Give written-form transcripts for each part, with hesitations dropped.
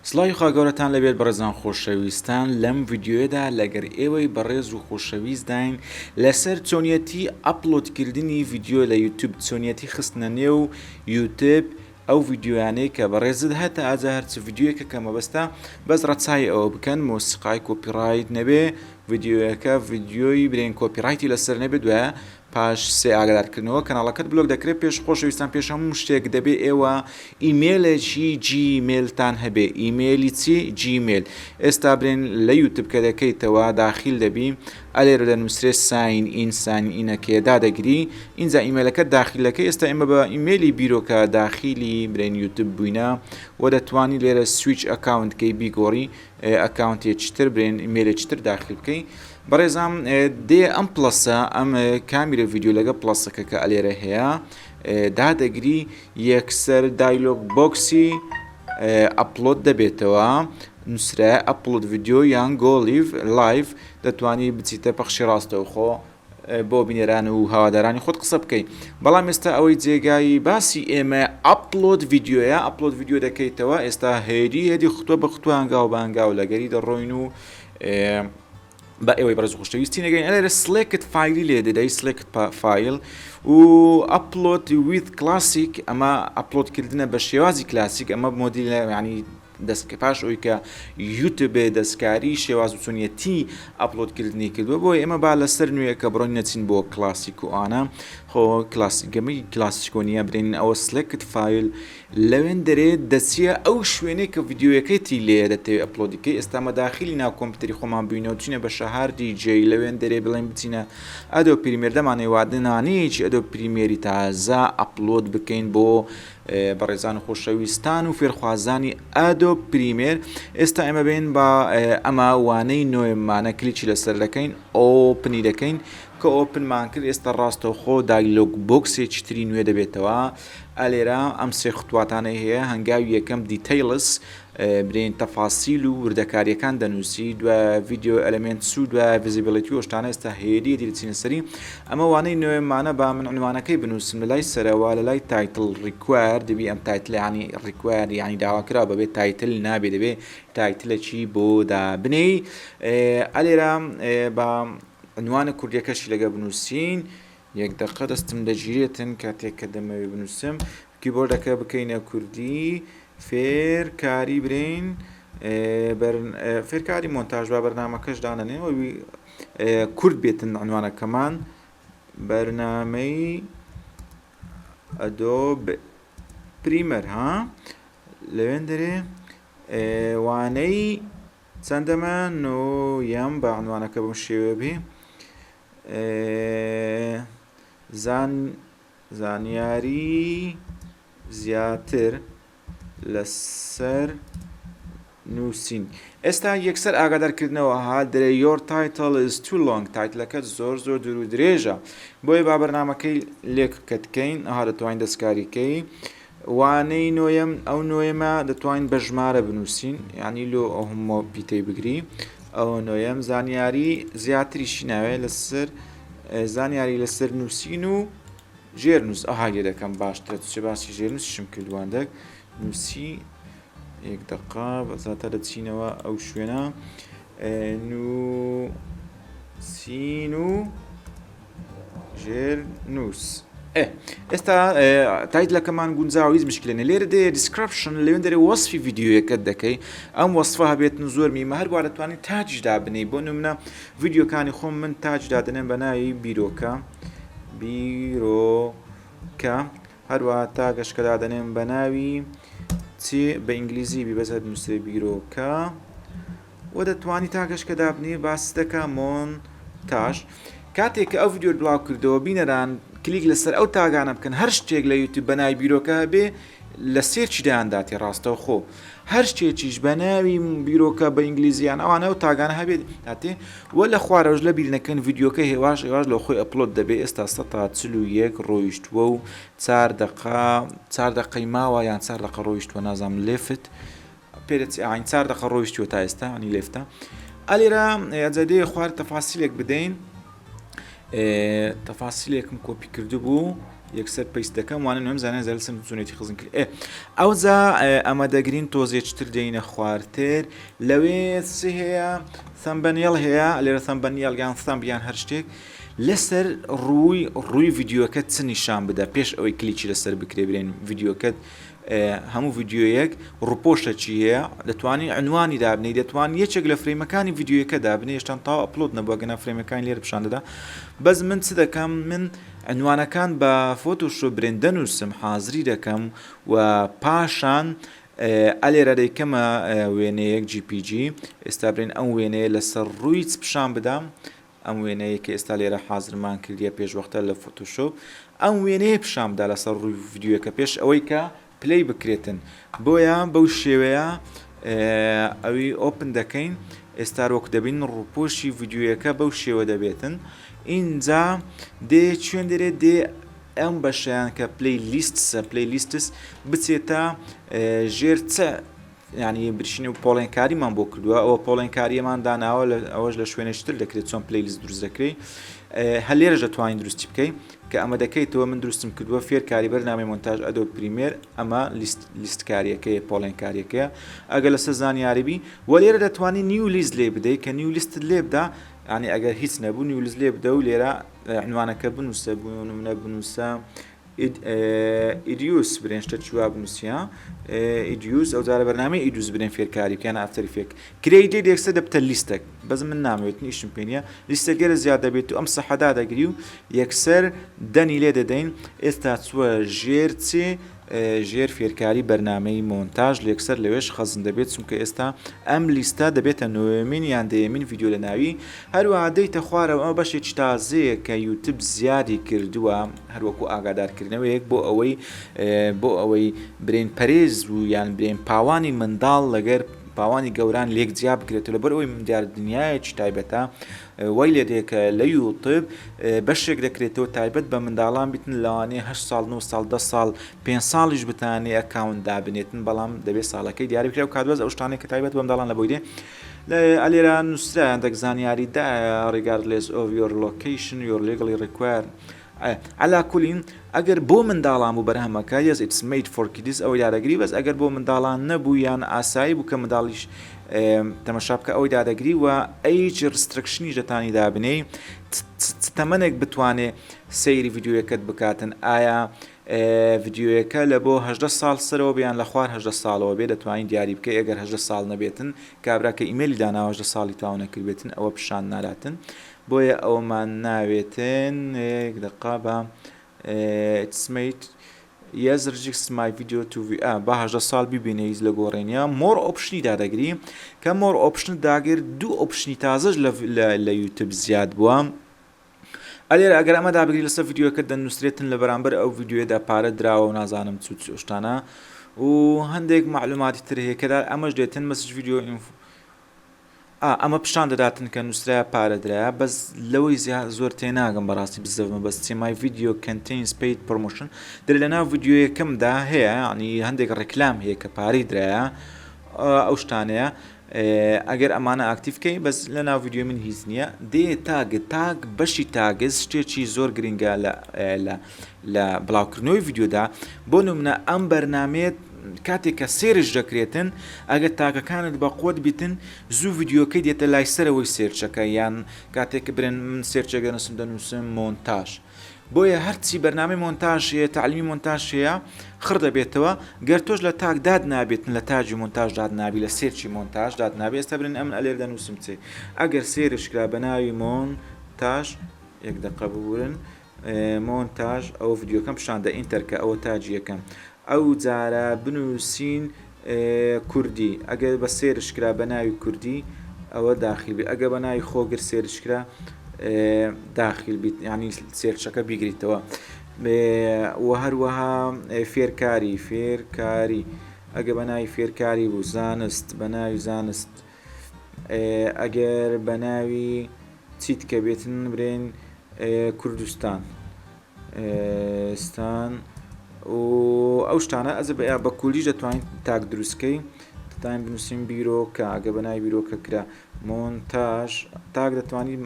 سڵاوی خاگەورەتان لەبێت بەڕێزان خۆشەویستان لەم ڤیددیۆدا لەگەر ئێوەی بەڕێز و خۆشەویست داین لەسەر چۆنیەتی ئەپلۆدکردنی ڤیددیۆ لە یوتیوب چۆنیەتی خستنە نێو یوتیوب ئەو ڤیددیۆیانەی کە بەڕێزت هەتا ئاجا هەرچ ڤیددیۆیەکە کە مەبەستە بەس ڕەچای ئەوە بکەن مۆسیقای کۆپیڕایت نەبێ ڤیددیۆیەکە ڤیددیۆی برێن کۆپیڕایتی لەسەر نەبێت دوایە پاش سێ ئاگادارکردنەوە کەناڵەکەت بلۆک دەکرێت پێش خۆشەویستان پێش هەموو شتێک دەبێ ئێوە ئیمێلێکی جیمێلتان هەبێ ئیمێلی چی جیمێل ئێستا برێن لە یوتیوب کە دەکەیتەوە داخل دەبی ئەلێرە دەنووسێ ساین ئین ساین ئینەکێ دادەگری اینجا ئیمێلەکە داخلەکەی ئێستا ئێمە بە ئیمێلی بیرۆکە داخلی برێن یوتیوب بووینە و دەتوانی لێرە سویچ ئەکاونتکەی بیگۆڕی ئەکاونتێکتر برێن ئیمێلێکتر داخل بکەی بەڕێزام دێ ئەم پلەسە ئەم کامیرە ڤیددیو لەگە پلەسەکە کە ئەلێرە هەیە دادەگری یەکسەر دایلۆگ بۆکسی ئەپلۆد دەبێتەوە نووسرە ئەپلۆد ڤیددیۆ یان گۆ لایڤ دەتوانی بچیتە پەخشی ڕاستەوخۆ بۆ بینێران و هاوادارانی خۆت قسە بکەیت بەڵام ئێستا ئەوەی جێگایی باسی ئێمە ئەپلۆد ڤیددیۆیە ئەپلۆد ڤیددیۆ دەکەیتەوە ئێستا هێدی خۆتۆ بە خوتو هەنگاو بانگا و لەگەری دەڕۆین و بە ئێوەی بەرز خۆشەویستی نەگەین ئەلێرە سلێکت فایلی لێ دەدەی سلێکت فایل و ئەپلۆد ویت کلاسیک ئەمە ئەپلۆدکردنە بە شێوازی کلاسیک ئەمە مۆدیلە ینی دەست پاش ئەوی کە یوتیوبێ دەستکاری شێواز و چۆنیەتی ئەپلۆدکردنی کردووە بۆ ئێمە با لەسەر نوێیەکە بڕۆین نەچین بۆ کلاسیک و ئانە خۆ کلاسیکەمەی کلاسیکۆنیە برێن ئەوە سلێکت فایل لەوێن دەرێت دەچیە ئەو شوێنەی کە ڤیددیۆیەکەیتی لێ دەتەوێت ئەپلۆدیکەی ئێستا مەداخلی ناو کۆمپیوتەری خۆمان بووینەوە چینە بە شەهار دیجێ لەوێن دەرێ بڵێن بچینە ئەدۆ پریمێر دەمانەی وادنانەیەکی ئەدۆ پریمێری تازە ئەپلۆد بکەین بۆ بەڕێزان و خۆشەویستان و فێرخوازانی ئەدۆ پریمێر ئێستا ئێمە بین بە ئەمە وانەی نوێمانە کلیکی لەسەر دەکەین ئۆپنی دەکەین کە ئۆپنمان کرد ئێستا ڕاستەوخۆ دایلۆگ بۆکسێکی تری نوێ دەبێتەوە ئەلێرە ئەم سێ خوتواتانەی هەیە هەنگاوی یەکەم دیتەیلس برین تەفاسیل و وردەکاریەکان دەنووسی دوای ڤیددیۆ ئەلمنت سو دوای ڤیزیبڵیتی و شتانە ئێستا هێدی دیرچینە سەری ئەمە وانەی نوێمانە با من عنوانەکەی بنووسم لە لای سەرەوە لە لای تایتڵ ڕیکوار دەبی ئەم تایتل ینی ڕیکوار ینی داواکرا بەبێت تایتل نابێ دەبێ تایتلەکی بۆ دابنەی ئەلێرە بە عنوانە کوردیەکەشی لەگە بنووسین یەک دقە دەستم دەگیرێتن کاتێک کە دەمەوێ بنووسم کیبۆردەکە بکەینە کوردی فێرکاری برین فێرکاری مۆنتاژ با بەرنامەکەش دانەنێەوەی کورد بێتن عنوانەکەمان بەرنامەی ئەدۆب پریمەر ها لەوێن دەرێ وانەی چەندەمە نۆیەم بە عنوانەکە بەم شێوە بێ زانیاری زیاتر لەسەر نووسین ئێستا یەکسەر ئاگادارکردنەوە ها دەرێ your title is too long تایتلەکەت زۆر دوور و درێژە بۆیە با بەرنامەکەی لێک کەتکەین ئەها دەتوانین دەستکاریکەی وانەی نوێم ئەو نوێمە دەتوانین بە ژمارە بنووسین یعنی لۆ ئەو هەموو پیتەی بگری ئەو نوێم زانیاری زیاتریشی ناوێت لەسەر زانیاری لەسەر نووسین و ژێرنووس ئەها لێ دەکەم باشترە چ باسی ژێرنووسیشم کردواندەک نووسی یەک دقا بەزاتە دەچینەوە ئەو شوێنە نووسین و ژێرنووس ئێستا تایتلەکەمان گونجاویز مشکلێنە لێرە دێ دیسکرپشن لەوێن دەرێ وەصفی ڤیددیۆیەکەت دەکەی ئەم وەصفە هەبێتن زۆر میمە هەروە دەتوانین تاجدا بنەی بۆ نمونە ڤیددیۆکانی خۆم من تاجدا دەنێن بە ناوی بیرۆکە هەروە تاگەشکەدا دەنێن بە ناوی چی بە ئینگلیزی بیبەزە نووسێ بیرۆکە و دەتوانی تاگەشکەدا بنی باس دەکە مۆنتاژ کاتێک کە ئەو ڤیددیۆ بڵاو کردەوە بینەران کلیک لەسەر ئەو تاگانە بکەن هەر شتێک لە یوتیوب بە ناوی بیرۆکە هەبێ لە سێرچی دایانداتی ڕاستەوە خۆ هەر شتێکیش بە ناوی بیرۆکە بە ئینگلیزیان ئەوانە و تاگانە هەبێت هاتێ وە لە خوارەوەش لە بیرنەکەن ڤیددیۆکە هێواش لە خۆی ئەپلۆد دەبێت ئێستا 141 ڕۆیشتووە و 4 دقەی ماوە یان 4 دقە ڕۆیشتووە نازانم لێفت پێرەچ 4 دقە ڕۆیشتووە تا ئێستا ئەنی لێفتە ئەلێرە ئەجادێ خوار تەفاسیلێک بدەین تەفاسیلێکم کۆپی کردو بوو یەکسەر پێست دەکەم وانە نوێم زانە زە لەسەر چۆنێتی خزم کرد ئەوجا ئەمە دەگرین تۆزێکتر دێنە خواردتر لەوێ چی هەیە سەمبەنیێڵ هەیە لێرە سەمبەنیێڵگیان سەمبیان هەر شتێک لەسەر ڕووی ڤیددیوەکەت چ نیشان بدە پێش ئەوەی کلیکی لەسەر بکرێ برێن ڤیددیوەکەت هەموو ڤیددیوەیەک ڕوپۆشە چی هەیە دەتوانین عنوانی دابنی دەتوان یەکێک لە فرێمەکانی ڤیددیوەکە دابنێ هێشتان تا ئەپلۆد نەبووە گەنا فرێمەکان لێرە پیشان دەدا بەس من چ دەکەم من عنوانەکان بە فۆتۆشۆ برێن دەنووسم حازری دەکەم و پاشان ئەلێرە دەیکەمە وێنەیەک GPG ئێستا برێن ئەم وێنەیە لەسەر ڕووی چ پیشان بدەم ئەم وێنەیە کە ئێستا لێرە حازرمان کردیە پێشوەختە لە فۆتۆشۆپ ئەم وێنەیە پیشان بدا لەسەر ڕووی ڤیددیوەکە پێش ئەوەی کە پلەی بکرێتن بۆیە بەو شێوەیە ئەوی ئۆپن دەکەین ئێستا وەک دەبین ڕووپۆشی ڤیددیوەکە بەو شێوە دەبێتن اینجا دێ چێن دەرێت دێ ئەم بەشیان کە پلی لیستس بچێتە ژێر چ ینی برشینی و پۆڵێنکاریمان بۆ کردووە ئەوە پۆڵێنکاریەمان داناوە ئەوەش لە شوێنێشتر دەکرێت چۆن پلیلیست دروست دەکرێت هەلێرە دەتوانین دروستی بکەین کە ئەمە دەکەیتەوە من دروستم کردووە فێرکاری بەرنامەی مۆنتاژ ئەدۆ پریمێر ئەمە لیستکاریەکەیە پۆڵێنکاریەکەیە ئەگەر لەسەر زانیاریبی وە لێرە دەتوانین نیو لیست لێ بدەیت کە نیو لیستت لێ بدا ینی ئەگەر هیچ نەبوو نیو لیست لێ بدە و لێرە عنوانەکە بنووسە بوون منە بنووسە ئیدیوس برێن شتە چوا بنووسیا ئیدیوس ئەو جارە بەرنامەی ئیدیوس برێن فێرکاری بکەن ئافتەر ئیفێکت کرێی لێ دێکسە دەبتە لیستێک بەس من نامەوێت نیشم پێ نییە لیستە گەرە زیاد دەبێت و ئەم سەحەدا دەگری و یەکسەر دەنی لێ دەدەین ئێستا چووە ژێر چێ ژێر فێرکاری بەرنامەی مۆنتاژ لێکسەر لەوێش خەزم دەبێت چونکە ئێستا ئەم لیستە دەبێتە نوێمین یان دەیەمین ڤیددیو لە ناوی هەروەها دەیتە خوارەوە ئەمە بەشێکی تازەیە کە یوتیوب زیادی کردووە هەروەکو ئاگادارکردنەوەیەک بۆ ئەوەی برێن پەرێز و یان برێن پاوانی منداڵ لەگەر پاوانی گەوران لێک جیا بکرێتەوە لەبەرەوەی دیار دنیایەکی تایبەتە وای لێ دێکە لە یوتیوب بەشێک دەکرێتەوە تایبەت بە منداڵان بیتن لەوانەیە 8 ساڵ 9 ساڵ 10 ساڵ 5 ساڵیش بتانێ ئەکاونت دابنێتن بەڵام دەبێت ساڵەکەی دیاری بکرێت و کاتوەز ئەو شتانێک کە تایبەت بە منداڵان لە بۆی دێ ئەلێرە نووسرا هەندێک زانیاریدا regardless of your location your legally required على كل ئەگەر بۆ منداڵان بوو بەرهەمەکە yes it's made for kids ئەوەی دادەگری بەس ئەگەر بۆ منداڵان نەبوو یان ئاسایی بوو کە منداڵیش تەمەشا بکە ئەوەی دادەگری و ئەیج ڕسترکشنی دەتانی دابنێ تەمەنێک بتوانێ سەیری ڤیددیوەکەت بکاتن ئایا ڤیددیوەکە لە بۆ 18 ساڵ سەرەوە بیان لە خوار 18 ساڵەوە بێ دەتوانین دیاری بکە ئەگەر 18 ساڵ نەبێتن کابراکە ئیمێلی داناوە 18 ساڵی تاو نەکردبێتن ئەوە پیشان ناراتن بۆیە ئەومان ناوێتن دقا بە it's made yes register my video to با 18 ساڵ ببینەیت لە گۆڕێنیا مۆر ئۆپشنی دادەگری کە مۆر ئۆپشن داگر دوو ئۆپشنی تازەش لە یوتیوب زیاد بووە ئەلێرە ئەگەر ئەمە دابگری لەسەر ڤیددیوەکە دەنووسرێتن لە بەرامبەر ئەو ڤیددیوێدا پارە دراوە و نازانم چ شتانە و هەندێک معلوماتی تر هەیە کەدا ئەمەش دێتن مەسج ڤیددیو ئەمە پیشان دەداتن کە نووسرای پارە درایە بەس لەوەی زۆر تێناگەم بەڕاستی بزەومە بەس چێمای ڤیددیو contains paid promotion دەرێت لە ناو ڤیددیوەکەمدا هەیە ینی هەندێک ڕێکلام هەیە کە پارەی درایە ئەو شتانەیە ئەگەر ئەمانە ئاکتیفکەی بەس لە ناو ڤیددیو من هیچ نییە دێ تاگ بەشی تاگز شتێکی زۆر گرنگە لە بڵاوکردنەوەی ڤیددیۆدا بۆ نمونە ئەم بەرنامێت کاتێک کە سێرش دەکرێتن ئەگەر تاگەکانت بە قوت بیتن زوو ڤیددیۆکەی دێتە لای سەرەوەی سێرچەکە یان کاتێک برێن من سێرچەکە نووسم دەنووسم مۆنتاژ بۆیە هەرچی بەرنامەی مۆنتاژ هەیە تعلیمی مۆنتاژ هەیە خڕ دەبێتەوە گەر تۆش لە تاک داد نابێتن لە تاجی مۆنتاژ داد نابی لە سێرچی مۆنتاژ داد نابێت ئێستا برن ئەم ئەلێر دەنووسم چێ ئەگەر سێرش کرا بە ناوی مۆنتاژ یەک دقە ببورن مۆنتاژ ئەو ڤیددیۆکەم پیشاندا ئینتەرکە ئەوە تاجی یەکەم ئەو جارە بنووسین کوردی ئەگەر بە سێرشکرا بە ناوی کوردی ئەوە داخل بێت ئەگە بە ناوی خۆگر سێرشکرا داخل بیت ینی سێرچەکە بیگریتەوە و هەروەها فێرکاری ئەگە بە ناوی فێرکاری بوو زانست بە ناوی زانست ئەگەر بە ناوی چیت کە بێتن برێن کوردستان و ئەو شتانە ئەز بە کولیش دەتوانین تاک دروستکەی دەتوانین بنووسین بیرۆکە ئەگە بە ناوی بیرۆکە کرا مۆنتاژ تاک دەتوانانی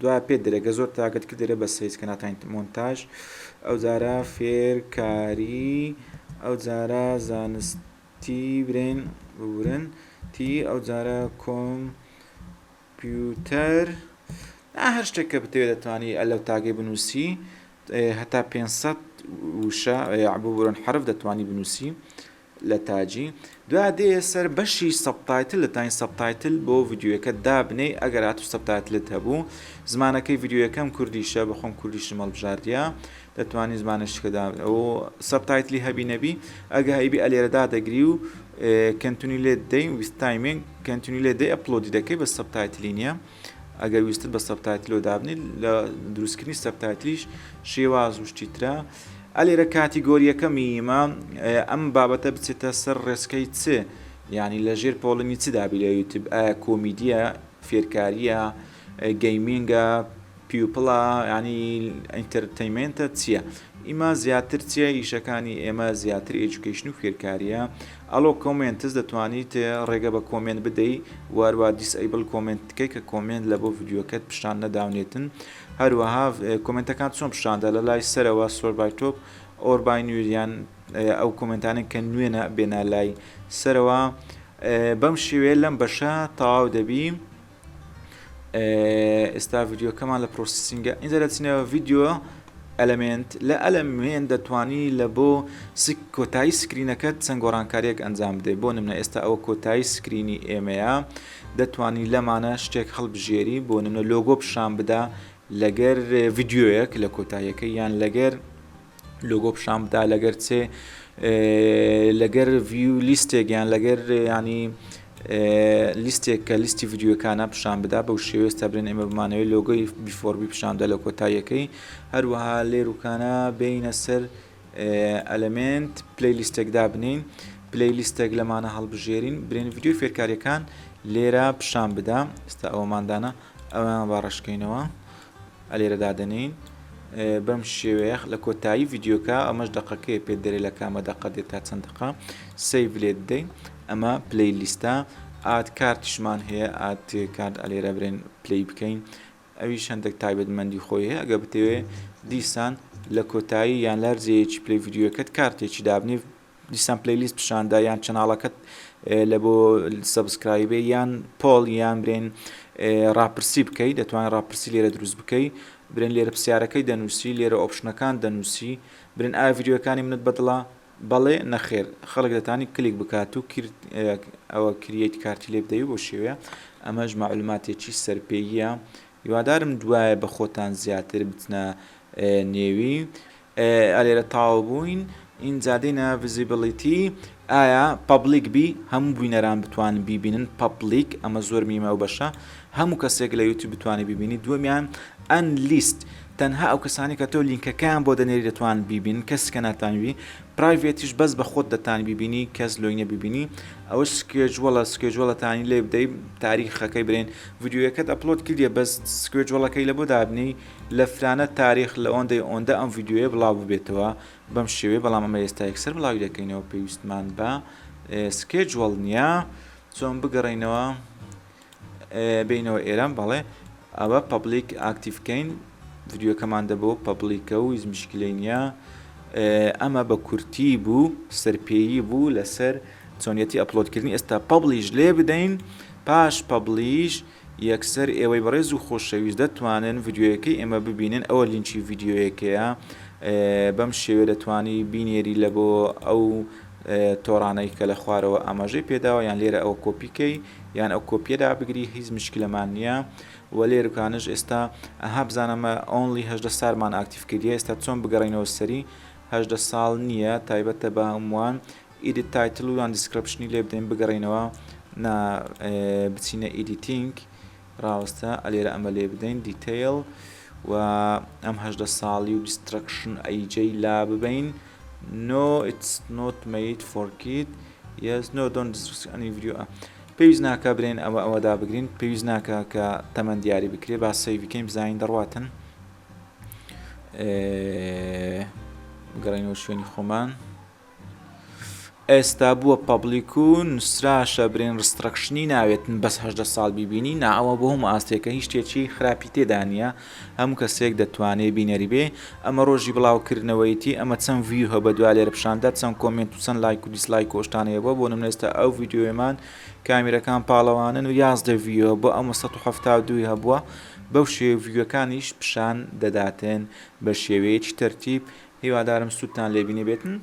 دوای پێ دەرێگە زۆر تاگت کرد دەرێ بە سیز کە ناتوانین مۆنتاژ ئەو جارە فێرکاری ئەو جارە زانستی برێن بورن تی ئەو جارە کۆمپیوتەر هەر شتێک کە بتەوێت دەتوانی لەو تاگەی بنووسی هەتا 500 وشە یاعبوو بڕۆن حرف دەتوانی بنووسی لە تاجی دوای دێ سەر بەشی سەبتایتل لە تاین سەبتایتل بۆ ڤیدیۆەکە دابنەی ئەگەر هاتو سەبتایتلت هەبوو زمانەکەی ڤیدیۆەکەم کوردیشە بەخۆم کوردیشم هەڵبژاردیە دەتوانی زمانشکەدا ئەو سەبتایتلی هەبی نەبی ئەگە هەیبی ئەلێرەدا دەگری و کەنتونی لێ دەی ویست تایمینگ کەنتونی لێ دەی ئەپلۆدی دەکەی بە سەبتایتلی نییە ئەگەر ویستت بە سەبتایتلۆ دابنی لە دروستکردنی سەبتایتلیش شێواز وشتی ترە ئەلێرە کاتیگۆریەکە میمە ئەم بابەتە بچێتە سەر ڕێسکەی چ یعنی لە ژێر پۆڵنی چ دابی لە یوتیوب ئایا کۆمیدیە فێرکاریە گەیمینگە پیوپڵە ینی ئینتەرتەیمنتە چییە ئیمە زیاتر چیە ئیشەکانی ئێمە زیاتر ئێجوکیشن و فێرکاریە ئەلۆ کۆمنتز دەتوانیت ڕێگە بە کۆمنت بدەیت وارووا دیسئیبل کۆمنت بکەیت کە کۆمنت لە بۆ ڤیدیۆکەت پیشان نەداونێتن هەروەها کۆمنتەکان چۆن پیشاندا لە لای سەرەوە سۆر بای تۆپ ئۆر بای نوێریان ئەو کۆمنتانێک کە نوێنە بێنە لای سەرەوە بەم شێوەیە لەم بەشە تەواو دەبی ئێستا ڤیدیۆکەمان لە پرۆسسینگە ئینجا دەچینەوە ڤیدیۆ ئەلمنت لە ئەلمێن دەتوانی لە بۆ کۆتایی سکرینەکەت چەند گۆڕانکاریەک ئەنجام بدەیت بۆ نمونە ئێستا ئەوە کۆتایی سکرینی ئێمەیە دەتوانی لەمانە شتێک هەڵبژێری بۆ نمونە لۆگۆ پیشان بدا لەگەر ڤیدیۆیەک لە کۆتاییەکە یان لەگەر لۆگۆ پیشان بدا لەگەر چێ لەگەر ڤیو لیستێک یان لەگەر ینی لیستێک کە لیستی ڤیدیۆکانە پیشان بدا بەو شێوێستا برێن ئێمە بمانەوەی لۆگۆی بیفۆربی پیشاندا لە کۆتاییەکەی هەروەها لێروکانە بینە سەر ئەلمنت پلەیلیستێکدا بنین پلەیلیستێک لەمانە هەڵبژێرین برێن ڤیدیۆ فێرکاریەکان لێرە پیشان بدا ئێستا ئەوەماندانە ئەویان باڕشکەینەوە ئەلێرە دادەنین بەم شێوەیە لە کۆتایی ڤیدیۆکە ئەمەش دەقەکەی پێ دەرێ لە کامە دەقە دێت تا چەند دقە سەیڤ لێت دەین ئەمە پلەیلیستە ئات کارتیشمان هەیە ئات کارت ئەلێرە برێن پلەی بکەین ئەویش هەندێک تایبەتمەندی خۆی هەیە ئەگە بتەوێ دیسان لە کۆتایی یان لەرزەیەکی پلەی ڤیدیۆکەت کارتێکی دابنی دیسان پلەیلیست پیشاندا یان چەناڵەکەت لە بۆ سەبسکرایبێ یان پۆڵ یان برێن ڕاپرسی بکەیت دەتوانێت ڕاپرسی لێرە دروست بکەیت برێن لێرە پرسیارەکەی دەنووسی لێرە ئۆپشنەکان دەنووسی برێن ئایا ڤیدیۆکانی منت بەدڵە بەڵێ نەخێر خەڵک دەتانی کلیک بکات و ئەوە کریەیت کارتی لێ بدەی بۆ شێوەیە ئەمەش مەعلوماتێکی سەرپێیە هیوادارم دوایە بە خۆتان زیاتر بچنە نێوی ئەلێرە تاوا بووین اینجا دێنە ڤیزیبڵیتی ئایا پەبلیک بی هەموو بوینەران بتوانن بیبینن پەبلیک ئەمە زۆر میمە و بەشە هەموو کەسێک لە یوتیوب بتوانێت بیبینی دووەمیان ئەنلیست تەنها ئەو کەسانی کە تۆ لینکەکەیان بۆ دەنێری دەتوان بیبین کەس کە ناتانوی پرایڤێتیش بەس بە خۆت دەتانی بیبینی کەس لۆینە بیبینی ئەوە سکێجوڵەتانی لێ بدەیت تاریخەکەی برێن ڤیدیۆیەکەت ئەپلۆد کردیە بەس سکێجوڵەکەی لە بۆ دابنی لە فرانە تاریخ لە ئەوەندە ئەم ڤیدیۆیە بڵاو ببێتەوە بەم شێوەیە بەڵام ئەمە ئێستا یەکسەر بڵاوی دەکەینەوە پێویستمان بە سکێجوڵ نییە چۆن بگەڕینەوە بینەوە ئێرە بەڵێ ئەوە پەبلیک ئاکتیڤکەین ڤیدیۆکەمان دەبۆ پەبلیکە و هیچ مشکلەی نییە ئەمە بە کورتی بوو سەرپێیی بوو لەسەر چۆنیەتی ئەپلۆدکردنی ئێستا پەبلیش لێ بدەین پاش پەبلیش یەکسەر ئێوەی بەڕێز و خۆشەویست دەتوانن ڤیدیۆیەکەی ئێمە ببینن ئەوە لینچی ڤیدیۆیەکەیە بەم شێوێ دەتوانی بینێری لە بۆ ئەو تۆڕانەی کە لە خوارەوە ئاماژەی پێداوە یان لێرە ئەوە کۆپیکەی یان ئەو کۆپیەدا بگری هیچ مشکلەمان نییە وە لێرکانش ئێستا ئەها بزانەمە ئۆنلی هەژدە سالمان ئاکتیڤ کردیە ئێستا چۆن بگەڕینەوە سەری هەژدە ساڵ نییە تایبەتە بە هەمووان ئیدیت تایتل و یان دیسکرپشنی لێ بدەین بگەڕینەوە بچینە ئیدیتینگ ڕاوەستە ئەلێرە ئەمە لێ بدەین دیتیل و ئەم هەژدە ساڵی و دیسترکشن ئەیجەی لا ببین no it's not made for kid yes no don't distrust any video پێویست ناکە برێن ئەوەدا بگرین پێویست ناکە کە تەمەند دیاری بکرێ با سەیڤکەین بزانین دەڕواتن گەڕینەوە شوێنی خۆمان ئێستا بووە پەبلیک و نووسراشە برین ڕسترەکشنی ناوێتن بەس 18 ساڵ بیبینی ناوە بۆ هەموو ئاستێکە هیچ شتێکی خراپی تێدانە هەموو کەسێک دەتوانێت بینەری بێ ئەمە ڕۆژی بڵاوکردنەوەیەتی ئەمە چەند ڤیو هە بە دوای لێرە پیشاندا چەند کۆمنت و چەند لایک و دیسلایک کۆشتانەیە بۆ نمونێستا ئەو ڤیددیۆێمان کامیرەکان پاڵەوانن و 11 ڤیۆ بۆ ئەمە 172 هەبووە بەو شێوە ڤیوەکانیش پیشان دەداتێن بە شێوەیەکی تەرتیب هیوادارم سوودتان لێبینێ بێتن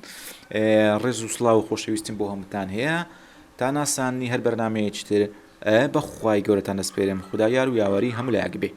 ڕێز و سڵاو و خۆشەویستیم بۆ هەمووتان هەیە تا ناساننی هەر بەرنمەیەکی تر بەخوای گەورەتان دەسپێرم خوددا یار و یاوەری هەموو لایەک بێ.